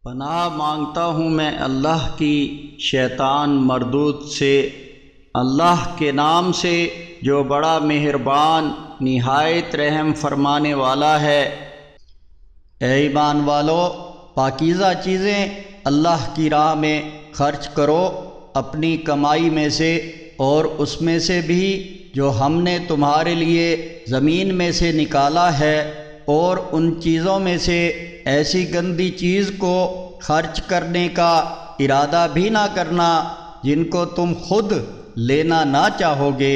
پناہ مانگتا ہوں میں اللہ کی شیطان مردود سے، اللہ کے نام سے جو بڑا مہربان نہایت رحم فرمانے والا ہے۔ اے ایمان والو، پاکیزہ چیزیں اللہ کی راہ میں خرچ کرو، اپنی کمائی میں سے اور اس میں سے بھی جو ہم نے تمہارے لیے زمین میں سے نکالا ہے، اور ان چیزوں میں سے ایسی گندی چیز کو خرچ کرنے کا ارادہ بھی نہ کرنا جن کو تم خود لینا نہ چاہو گے،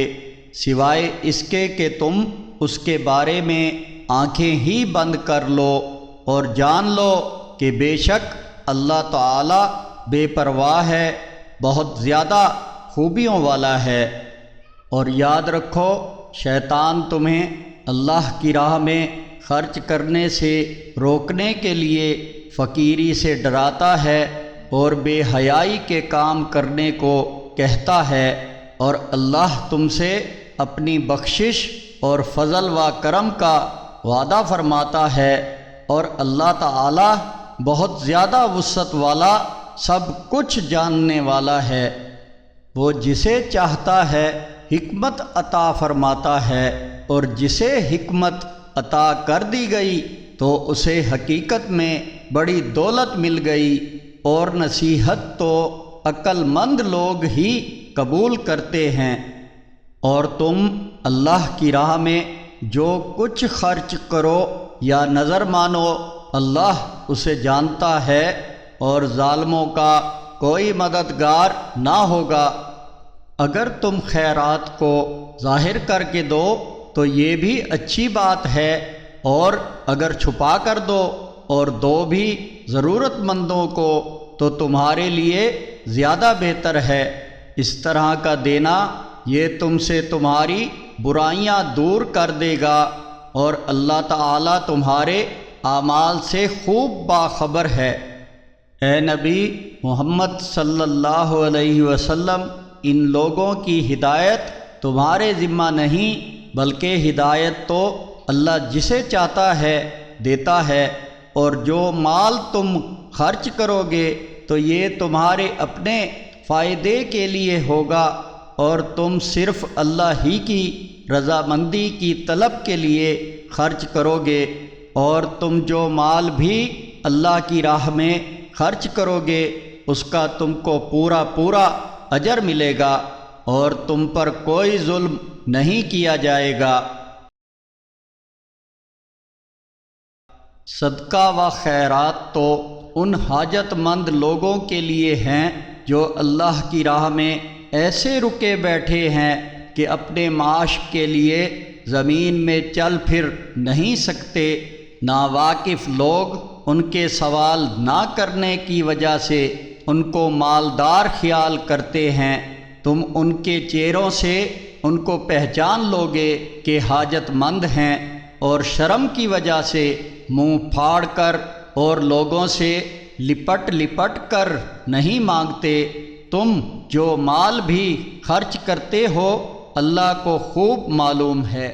سوائے اس کے کہ تم اس کے بارے میں آنکھیں ہی بند کر لو، اور جان لو کہ بے شک اللہ تعالی بے پرواہ ہے، بہت زیادہ خوبیوں والا ہے۔ اور یاد رکھو، شیطان تمہیں اللہ کی راہ میں خرچ کرنے سے روکنے کے لیے فقیری سے ڈراتا ہے اور بے حیائی کے کام کرنے کو کہتا ہے، اور اللہ تم سے اپنی بخشش اور فضل و کرم کا وعدہ فرماتا ہے، اور اللہ تعالی بہت زیادہ وسعت والا، سب کچھ جاننے والا ہے۔ وہ جسے چاہتا ہے حکمت عطا فرماتا ہے، اور جسے حکمت عطا کر دی گئی تو اسے حقیقت میں بڑی دولت مل گئی، اور نصیحت تو عقل مند لوگ ہی قبول کرتے ہیں۔ اور تم اللہ کی راہ میں جو کچھ خرچ کرو یا نظر مانو، اللہ اسے جانتا ہے، اور ظالموں کا کوئی مددگار نہ ہوگا۔ اگر تم خیرات کو ظاہر کر کے دو تو یہ بھی اچھی بات ہے، اور اگر چھپا کر دو اور دو بھی ضرورت مندوں کو تو تمہارے لیے زیادہ بہتر ہے۔ اس طرح کا دینا یہ تم سے تمہاری برائیاں دور کر دے گا، اور اللہ تعالی تمہارے اعمال سے خوب باخبر ہے۔ اے نبی محمد صلی اللہ علیہ وسلم، ان لوگوں کی ہدایت تمہارے ذمہ نہیں، بلکہ ہدایت تو اللہ جسے چاہتا ہے دیتا ہے، اور جو مال تم خرچ کرو گے تو یہ تمہارے اپنے فائدے کے لیے ہوگا، اور تم صرف اللہ ہی کی رضامندی کی طلب کے لیے خرچ کرو گے، اور تم جو مال بھی اللہ کی راہ میں خرچ کرو گے اس کا تم کو پورا پورا اجر ملے گا، اور تم پر کوئی ظلم نہیں کیا جائے گا۔ صدقہ و خیرات تو ان حاجت مند لوگوں کے لیے ہیں جو اللہ کی راہ میں ایسے رکے بیٹھے ہیں کہ اپنے معاش کے لیے زمین میں چل پھر نہیں سکتے۔ ناواقف لوگ ان کے سوال نہ کرنے کی وجہ سے ان کو مالدار خیال کرتے ہیں، تم ان کے چہروں سے ان کو پہچان لوگے کہ حاجت مند ہیں، اور شرم کی وجہ سے منہ پھاڑ کر اور لوگوں سے لپٹ لپٹ کر نہیں مانگتے۔ تم جو مال بھی خرچ کرتے ہو اللہ کو خوب معلوم ہے۔